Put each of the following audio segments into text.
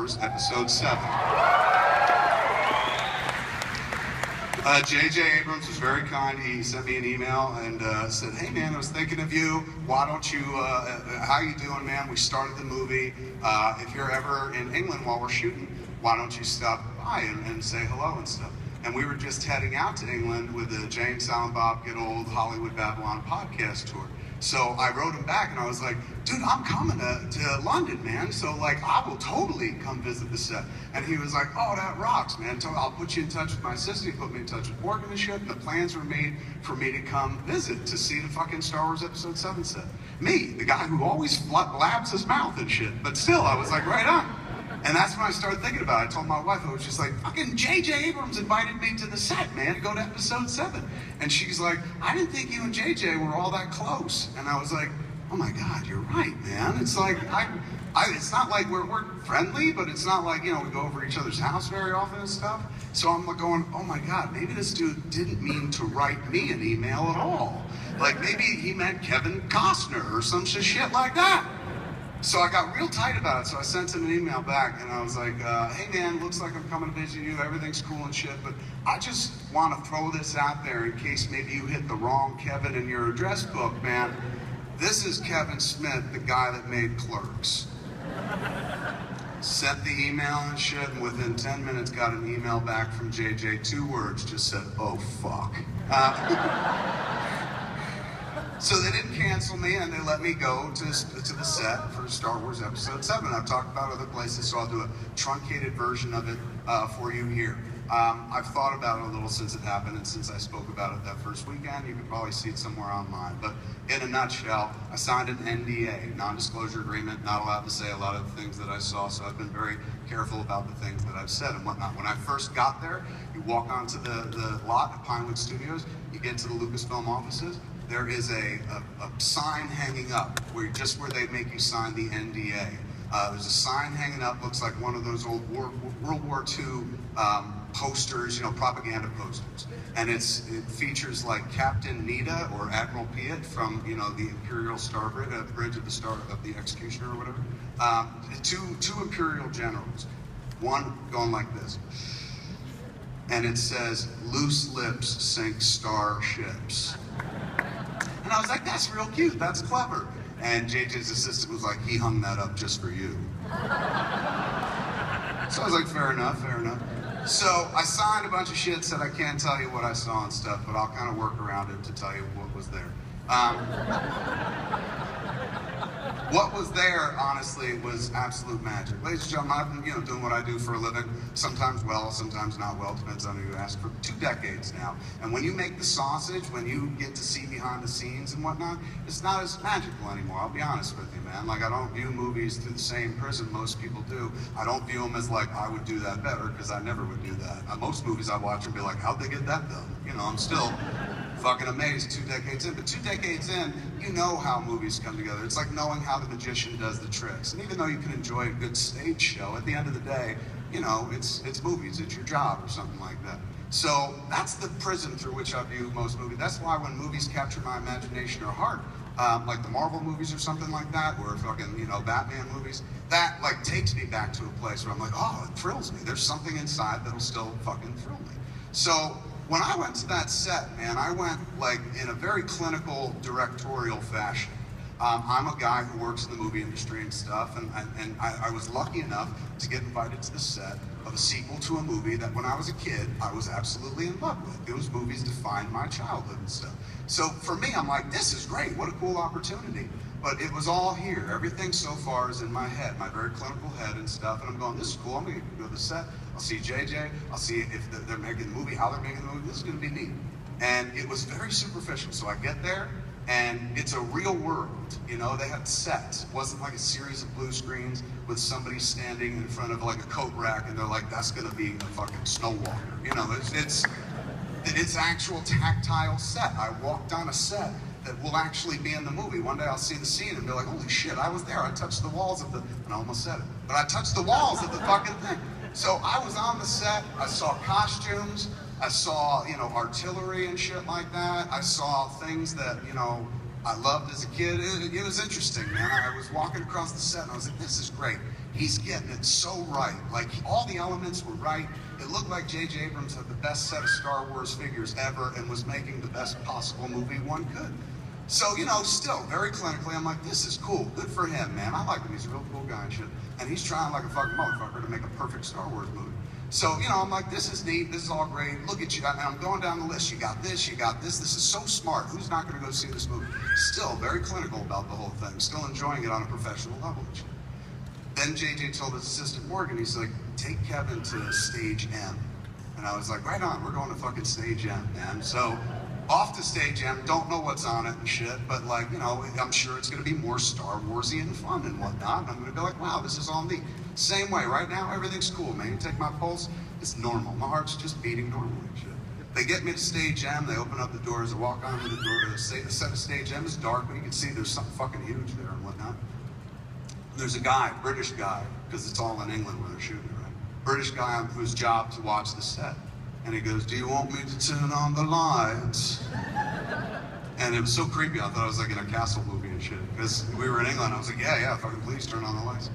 Wars Episode 7. J.J. Abrams was very kind. He sent me an email and said, hey man, I was thinking of you. Why don't you, how you doing, man? We started the movie. If you're ever in England while we're shooting, why don't you stop by and say hello and stuff? And we were just heading out to England with the Jay and Silent Bob Get Old Hollywood Babylon podcast tour. So I wrote him back and I was like, dude, I'm coming to London, man. So like, I will totally come visit the set. And he was like, oh, that rocks, man. So I'll put you in touch with my sister. He put me in touch with Morgan and shit. And the plans were made for me to come visit to see the fucking Star Wars Episode 7 set. Me, the guy who always blabs his mouth and shit. But still, I was like, right on. And that's when I started thinking about it. I told my wife, I was just like, fucking J.J. Abrams invited me to the set, man, to go to Episode 7. And she's like, I didn't think you and J.J. were all that close. And I was like, oh my God, you're right, man. It's like, it's not like we're friendly, but it's not like, you know, we go over each other's house very often and stuff. So I'm like going, oh my God, maybe this dude didn't mean to write me an email at all. Like maybe he meant Kevin Costner or some shit like that. So I got real tight about it, so I sent him an email back, and I was like, hey man, looks like I'm coming to visit you, everything's cool and shit, but I just want to throw this out there in case maybe you hit the wrong Kevin in your address book, man. This is Kevin Smith, the guy that made Clerks. Sent the email and shit, and within 10 minutes got an email back from JJ, 2 words, just said, oh fuck. So they didn't cancel me, and they let me go to the set for Star Wars Episode 7. I've talked about other places, so I'll do a truncated version of it for you here. I've thought about it a little since it happened, and since I spoke about it that first weekend. You can probably see it somewhere online. But in a nutshell, I signed an NDA, non-disclosure agreement, not allowed to say a lot of the things that I saw, so I've been very careful about the things that I've said and whatnot. When I first got there, you walk onto the lot at Pinewood Studios, you get to the Lucasfilm offices, there is a sign hanging up where they make you sign the NDA. There's a sign hanging up, looks like one of those old World War II posters, you know, propaganda posters. And it features like Captain Nita or Admiral Piet from, you know, the Imperial Star Bridge of the Executioner or whatever. Two Imperial generals, one going like this. And it says, loose lips sink starships. And I was like, that's real cute, that's clever. And JJ's assistant was like, he hung that up just for you. So I was like, fair enough, fair enough. So I signed a bunch of shit, said I can't tell you what I saw and stuff, but I'll kind of work around it to tell you what was there. What was there, honestly, was absolute magic. Ladies and gentlemen, I've been, you know, doing what I do for a living, sometimes well, sometimes not well, depends on who you ask, for 2 decades now. And when you make the sausage, when you get to see behind the scenes and whatnot, it's not as magical anymore, I'll be honest with you, man. Like, I don't view movies through the same prism most people do. I don't view them as like, I would do that better, because I never would do that. Most movies I watch and be like, how'd they get that done? You know, I'm still fucking amazed 2 decades in. But 2 decades in, you know how movies come together. It's like knowing how the magician does the tricks. And even though you can enjoy a good stage show, at the end of the day, you know, it's movies, it's your job or something like that. So that's the prism through which I view most movies. That's why when movies capture my imagination or heart, like the Marvel movies or something like that, or fucking, you know, Batman movies, that like takes me back to a place where I'm like, oh, it thrills me. There's something inside that'll still fucking thrill me. So when I went to that set, man, I went like in a very clinical directorial fashion. I'm a guy who works in the movie industry and stuff, and I was lucky enough to get invited to the set of a sequel to a movie that when I was a kid, I was absolutely in love with. Those movies defined my childhood and stuff. So for me, I'm like, this is great, what a cool opportunity. But it was all here. Everything so far is in my head, my very clinical head and stuff, and I'm going, this is cool, I'm gonna go to the set, I'll see JJ, I'll see if they're making the movie, how they're making the movie, this is gonna be neat. And it was very superficial, so I get there, and it's a real world, you know, they had sets. It wasn't like a series of blue screens with somebody standing in front of like a coat rack and they're like, that's gonna be a fucking snow walker. You know, it's actual tactile set. I walked on a set that will actually be in the movie. One day I'll see the scene and be like, holy shit, I was there. I touched the walls of the, and I almost said it, but I touched the walls of the fucking thing. So I was on the set, I saw costumes, I saw, you know, artillery and shit like that. I saw things that, you know, I loved as a kid. It was interesting, man. I was walking across the set and I was like, this is great. He's getting it so right. Like, all the elements were right. It looked like J.J. Abrams had the best set of Star Wars figures ever and was making the best possible movie one could. So, you know, still, very clinically, I'm like, this is cool. Good for him, man. I like him. He's a real cool guy and shit. And he's trying like a fucking motherfucker to make a perfect Star Wars movie. So, you know, I'm like, this is neat. This is all great. Look at you. And I'm going down the list. You got this. You got this. This is so smart. Who's not going to go see this movie? Still very clinical about the whole thing. Still enjoying it on a professional level and shit. Then JJ told his assistant Morgan, he's like, take Kevin to stage M. And I was like, right on. We're going to fucking stage M, man. So, off to stage M, don't know what's on it and shit, but like, you know, I'm sure it's gonna be more Star Warsy and fun and whatnot. And I'm gonna be like, wow, this is all neat. Same way, right now, everything's cool, man. You take my pulse, it's normal. My heart's just beating normally and shit. They get me to stage M, they open up the doors, I walk onto the door, the set of stage M is dark, but you can see there's something fucking huge there and whatnot. There's a guy, British guy, because it's all in England where they're shooting, right? British guy whose job to watch the set. And he goes, do you want me to turn on the lights? And it was so creepy, I thought I was like in a castle movie and shit. Because we were in England, I was like, yeah, fucking please turn on the lights.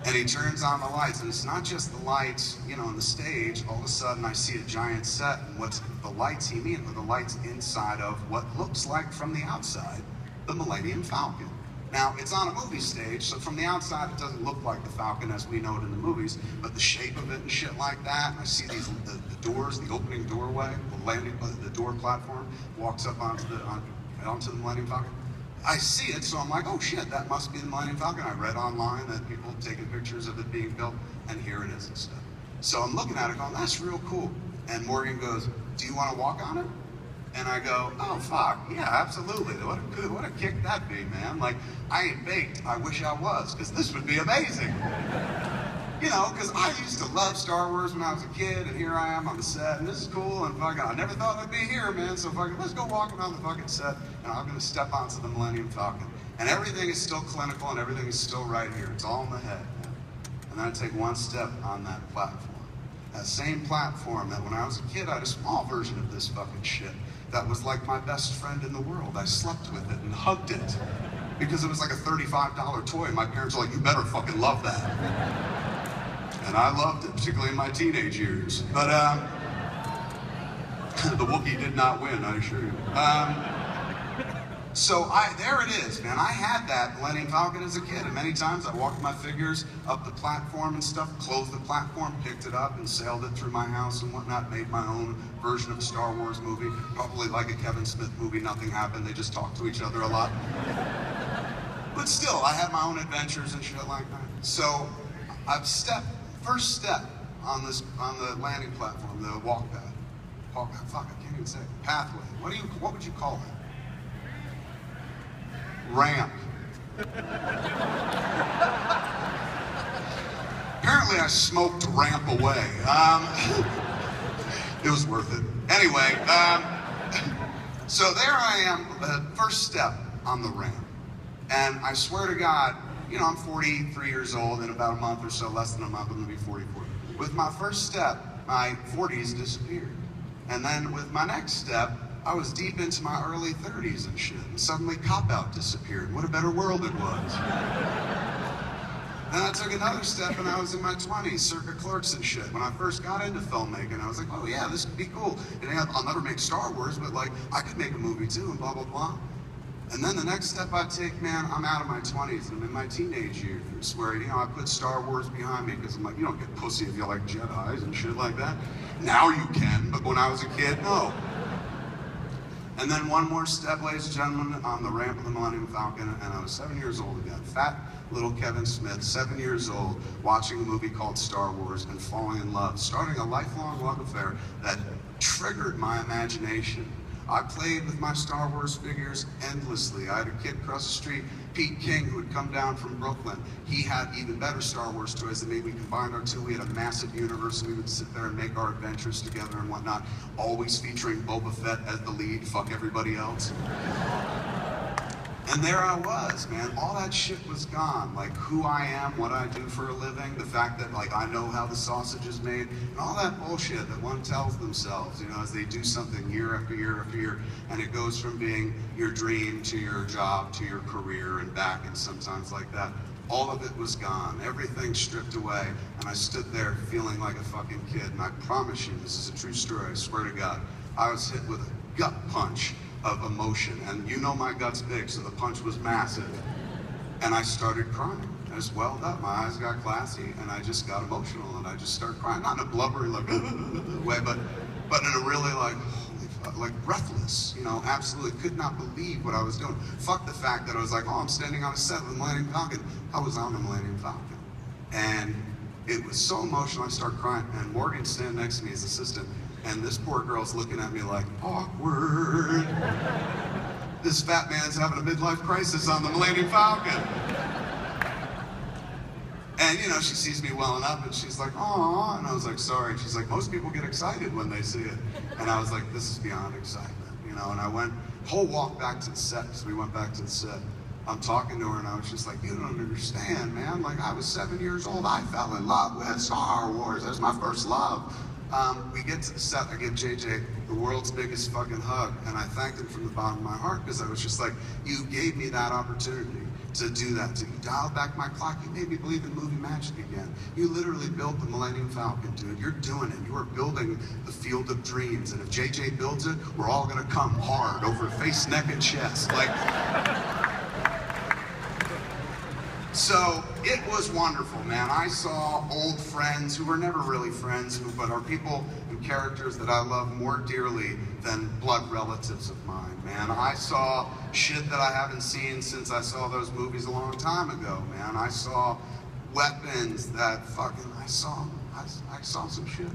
And he turns on the lights, and it's not just the lights, you know, on the stage. All of a sudden I see a giant set, and what's the lights he means are the lights inside of what looks like from the outside, the Millennium Falcon. Now, it's on a movie stage, so from the outside it doesn't look like the Falcon as we know it in the movies, but the shape of it and shit like that, and I see these, the doors, the opening doorway, the door platform, walks up onto the Millennium Falcon. I see it, so I'm like, oh shit, that must be the Millennium Falcon. I read online that people have taken pictures of it being built, and here it is and stuff. So I'm looking at it going, that's real cool. And Morgan goes, do you want to walk on it? And I go, oh fuck, yeah, absolutely. What a kick that'd be, man. Like, I ain't baked, I wish I was, because this would be amazing. You know, because I used to love Star Wars when I was a kid, and here I am on the set, and this is cool, and fucking, I never thought I'd be here, man, so fucking, let's go walking on the fucking set, and I'm gonna step onto the Millennium Falcon. And everything is still clinical, and everything is still right here. It's all in the head, man. And then I take one step on that platform. That same platform that when I was a kid, I had a small version of this fucking shit. That was like my best friend in the world. I slept with it and hugged it because it was like a $35 toy. My parents were like, you better fucking love that. And I loved it, particularly in my teenage years. But the Wookiee did not win, I assure you. So there it is, man. I had that Millennium Falcon as a kid, and many times I walked my figures up the platform and stuff, closed the platform, picked it up, and sailed it through my house and whatnot, made my own version of a Star Wars movie, probably like a Kevin Smith movie, nothing happened, they just talked to each other a lot. But still, I had my own adventures and shit like that. So, first step on the landing platform, the walk pad. Fuck, I can't even say it. Pathway. What would you call it? Ramp. Apparently I smoked ramp away. It was worth it. Anyway, so there I am, first step on the ramp. And I swear to God, you know, I'm 43 years old, in about a month or so, less than a month, I'm gonna be 44. With my first step, my 40s disappeared. And then with my next step, I was deep into my early 30s and shit, and suddenly Cop Out disappeared. What a better world it was. Then I took another step and I was in my 20s, circa Clerks and shit. When I first got into filmmaking, I was like, oh yeah, this could be cool. And I'll never make Star Wars, but like, I could make a movie too, and blah, blah, blah. And then the next step I take, man, I'm out of my 20s, and I'm in my teenage years, where, you know, I put Star Wars behind me, because I'm like, you don't get pussy if you like Jedis and shit like that. Now you can, but when I was a kid, no. And then one more step, ladies and gentlemen, on the ramp of the Millennium Falcon, and I was 7 years old again. Fat little Kevin Smith, 7 years old, watching a movie called Star Wars and falling in love, starting a lifelong love affair that triggered my imagination. I played with my Star Wars figures endlessly. I had a kid across the street, Pete King, who had come down from Brooklyn. He had even better Star Wars toys than me. We combined our two. We had a massive universe, and we would sit there and make our adventures together and whatnot, always featuring Boba Fett as the lead, fuck everybody else. And there I was, man. All that shit was gone. Like, who I am, what I do for a living, the fact that, like, I know how the sausage is made, and all that bullshit that one tells themselves, you know, as they do something year after year after year, and it goes from being your dream to your job to your career and back, and sometimes like that. All of it was gone, everything stripped away, and I stood there feeling like a fucking kid. And I promise you, this is a true story, I swear to God, I was hit with a gut punch of emotion. And you know my gut's big, so the punch was massive. And I started crying. I just welled up, my eyes got glassy, and I just got emotional, and I just started crying. Not in a blubbery, like, way, but in a really, like, holy fuck, like, breathless, you know, absolutely could not believe what I was doing. Fuck the fact that I was like, oh, I'm standing on a set of the Millennium Falcon. I was on the Millennium Falcon. And it was so emotional, I started crying, and Morgan's standing next to me, his assistant, and this poor girl's looking at me like, awkward. This fat man's having a midlife crisis on the Millennium Falcon. And, you know, she sees me welling up, and she's like, "Aw," and I was like, "Sorry." And she's like, "Most people get excited when they see it." And I was like, "This is beyond excitement," you know. And I went, whole walk back to the set, because we went back to the set. I'm talking to her, and I was just like, "You don't understand, man. Like, I was 7 years old. I fell in love with Star Wars. That was my first love." We get to the set, I give JJ the world's biggest fucking hug, and I thanked him from the bottom of my heart, because I was just like, you gave me that opportunity to do that. You dialed back my clock. You made me believe in movie magic again. You literally built the Millennium Falcon, dude. You're doing it. You are building the field of dreams, and if JJ builds it, we're all gonna come hard over face, neck, and chest. Like, so it was wonderful, man. I saw old friends who were never really friends, but are people and characters that I love more dearly than blood relatives of mine, man. I saw shit that I haven't seen since I saw those movies a long time ago, man. I saw weapons that fucking, I saw some shit.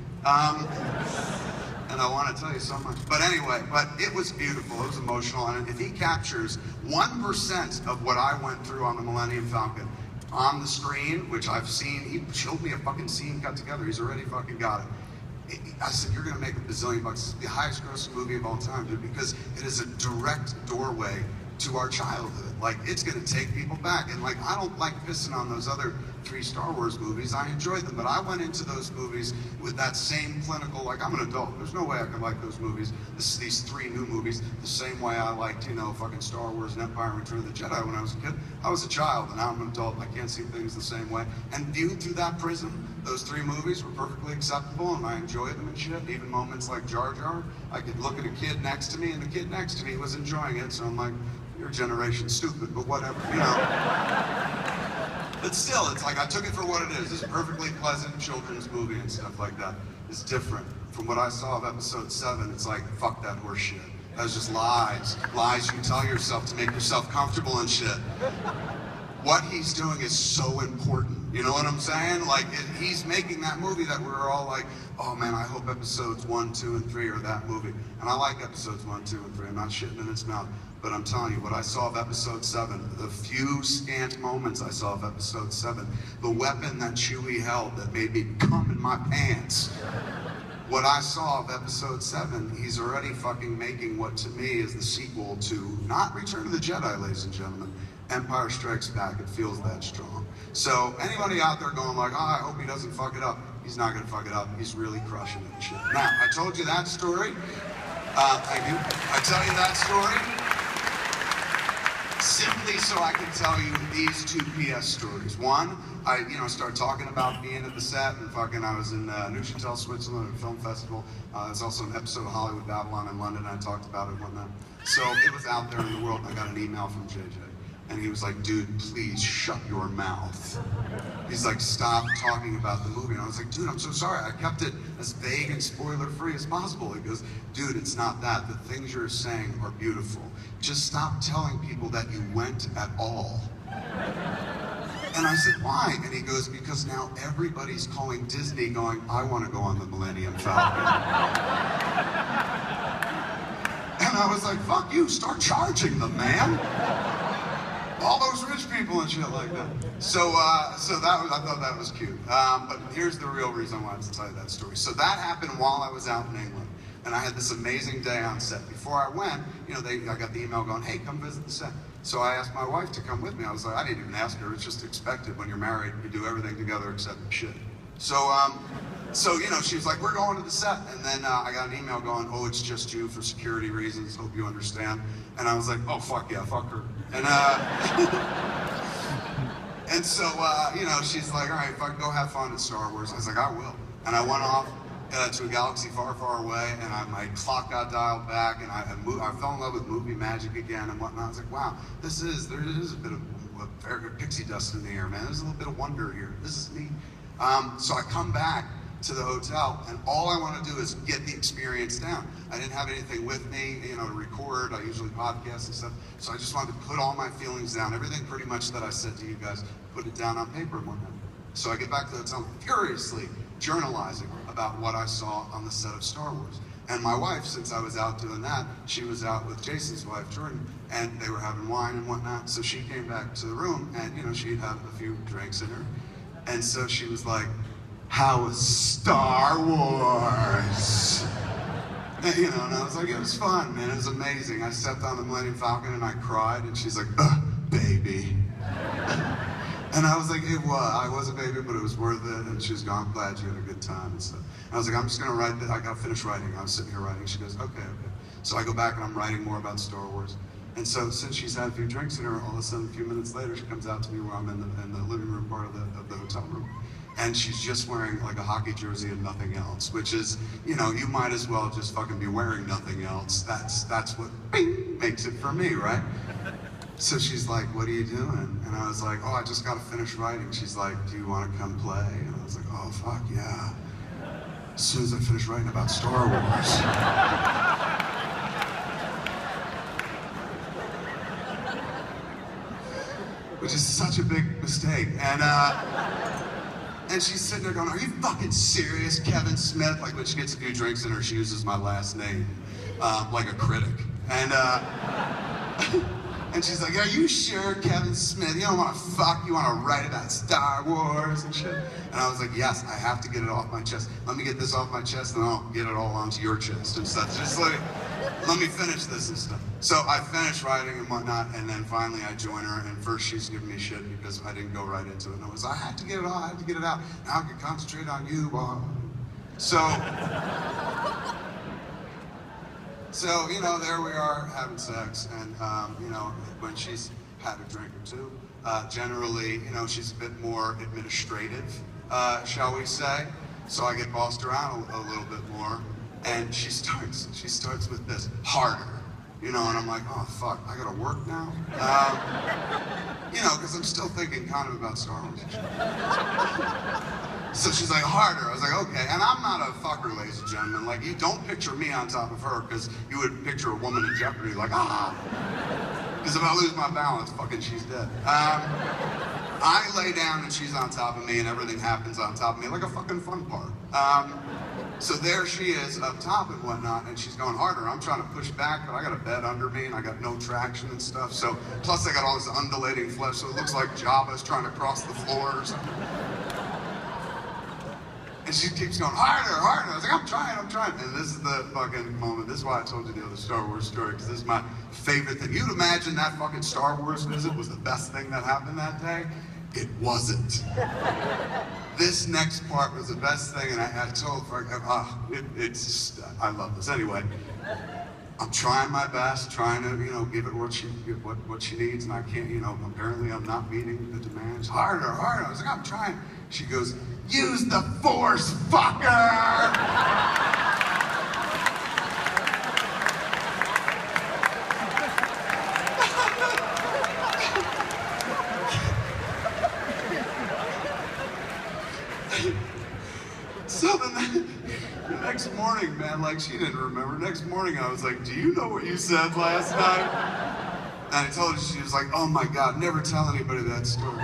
And I want to tell you so much. But anyway, but it was beautiful, it was emotional, and if he captures 1% of what I went through on the Millennium Falcon on the screen, which I've seen, he showed me a fucking scene cut together, he's already fucking got it. I said, you're gonna make $1 billion. This is the highest grossing movie of all time, dude, because it is a direct doorway to our childhood. Like, it's gonna take people back. And like, I don't like pissing on those other 3 Star Wars movies. I enjoyed them, but I went into those movies with that same clinical, like, I'm an adult. There's no way I can like those movies, these 3 new movies, the same way I liked, you know, fucking Star Wars and Empire and Return of the Jedi when I was a kid. I was a child, and now I'm an adult. I can't see things the same way. And viewed through that prism, those 3 movies were perfectly acceptable, and I enjoyed them and shit. Even moments like Jar Jar, I could look at a kid next to me, and the kid next to me was enjoying it, so I'm like, your generation's stupid, but whatever, you know. But still, it's like, I took it for what it is. It's a perfectly pleasant children's movie and stuff like that. It's different. From what I saw of episode 7, it's like, fuck that horse shit. That's just lies. Lies you tell yourself to make yourself comfortable and shit. What he's doing is so important. You know what I'm saying? Like, he's making that movie that we're all like, oh man, I hope episodes 1, 2, and 3 are that movie. And I like episodes 1, 2, and 3. I'm not shitting in its mouth. But I'm telling you, what I saw of episode 7, the few scant moments I saw of episode 7, the weapon that Chewie held that made me cum in my pants. What I saw of episode 7, he's already fucking making what to me is the sequel to, not Return of the Jedi, ladies and gentlemen, Empire Strikes Back. It feels that strong. So anybody out there going like, oh, I hope he doesn't fuck it up, he's not gonna fuck it up. He's really crushing it and shit. Now, I told you that story. Thank you. I tell you that story simply so I can tell you these 2 PS stories. One, I started talking about being at the set, and fucking I was in Neuchâtel, Switzerland at a film festival. There's also an episode of Hollywood Babylon in London, and I talked about it one night. So it was out there in the world, and I got an email from JJ. And he was like, dude, please shut your mouth. He's like, stop talking about the movie. And I was like, dude, I'm so sorry. I kept it as vague and spoiler-free as possible. He goes, dude, it's not that. The things you're saying are beautiful. Just stop telling people that you went at all. And I said, why? And he goes, because now everybody's calling Disney going, I want to go on the Millennium Falcon. And I was like, fuck you, start charging them, man. All those rich people and shit like that. So I thought that was cute. But here's the real reason I wanted to tell you that story. So that happened while I was out in England. And I had this amazing day on set. Before I went, I got the email going, hey, come visit the set. So I asked my wife to come with me. I was like, I didn't even ask her. It's just expected when you're married. You do everything together except shit. So she was like, we're going to the set. And then I got an email going, oh, it's just you for security reasons. Hope you understand. And I was like, oh, fuck yeah, fuck her. And And so, you know, she's like, all right, if I go have fun at Star Wars. I was like, I will. And I went off to a galaxy far, far away, and my clock got dialed back, and I fell in love with movie magic again and whatnot. I was like, wow, there is a bit of pixie dust in the air, man. There's a little bit of wonder here. This is neat. So I come back to the hotel, and all I want to do is get the experience down. I didn't have anything with me, you know, to record. I usually podcast and stuff. So I just wanted to put all my feelings down, everything pretty much that I said to you guys, put it down on paper and whatnot. So I get back to the hotel furiously journalizing about what I saw on the set of Star Wars. And my wife, since I was out doing that, she was out with Jason's wife, Jordan, and they were having wine and whatnot. So she came back to the room, and, you know, she'd had a few drinks in her. And so she was like, how was Star Wars? And, you know, and I was like, it was fun, man, it was amazing. I stepped on the Millennium Falcon and I cried, and she's like, baby. And I was like, I was a baby, but it was worth it. And she was going, I'm glad you had a good time and stuff. And I was like, I'm just gonna write that, I gotta finish writing. I was sitting here writing, she goes, okay. So I go back and I'm writing more about Star Wars. And so since she's had a few drinks in her, all of a sudden, a few minutes later, she comes out to me where I'm in the living room part of the hotel room. And she's just wearing like a hockey jersey and nothing else, which is, you know, you might as well just fucking be wearing nothing else. That's what bing, makes it for me, right? So she's like, what are you doing? And I was like, oh, I just got to finish writing. She's like, do you want to come play? And I was like, oh, fuck yeah. As soon as I finish writing about Star Wars. Which is such a big mistake. And she's sitting there going, are you fucking serious, Kevin Smith? Like when she gets a few drinks in her, she uses my last name, like a critic. And and she's like, are you sure, Kevin Smith? You don't want to fuck, you want to write about Star Wars and shit? And I was like, yes, I have to get it off my chest. Let me get this off my chest and I'll get it all onto your chest and stuff. Just like, let me finish this and stuff. So I finished writing and whatnot, and then finally I join her, and first she's giving me shit because I didn't go right into it. And I was like, I had to get it out, I had to get it out. Now I can concentrate on you, Bob. So, you know, there we are having sex, and, you know, when she's had a drink or two, generally, you know, she's a bit more administrative, shall we say. So I get bossed around a little bit more, and she starts with this, harder, you know, and I'm like, oh, fuck, I gotta work now? You know, because I'm still thinking kind of about Star Wars. So she's like, harder. I was like, okay. And I'm not a fucker, ladies and gentlemen. Like, you don't picture me on top of her, because you would picture a woman in jeopardy, like, ah. Because if I lose my balance, fucking she's dead. I lay down and she's on top of me, and everything happens on top of me, like a fucking fun park. So there she is up top and whatnot, and she's going harder. I'm trying to push back, but I got a bed under me, and I got no traction and stuff. So, plus I got all this undulating flesh, so it looks like Jabba's trying to cross the floor or something. And she keeps going, harder, harder. I was like, I'm trying. And this is the fucking moment. This is why I told you the other Star Wars story, because this is my favorite thing. You'd imagine that fucking Star Wars visit was the best thing that happened that day. It wasn't. This next part was the best thing, and I told her, it's just, I love this. Anyway, I'm trying my best, trying to, you know, give it what she needs, and I can't, you know, apparently I'm not meeting the demands. Harder. I was like, I'm trying. She goes, use the Force, fucker! So the next morning, man, like she didn't remember. Next morning I was like, do you know what you said last night? And I told her, she was like, oh my God, never tell anybody that story.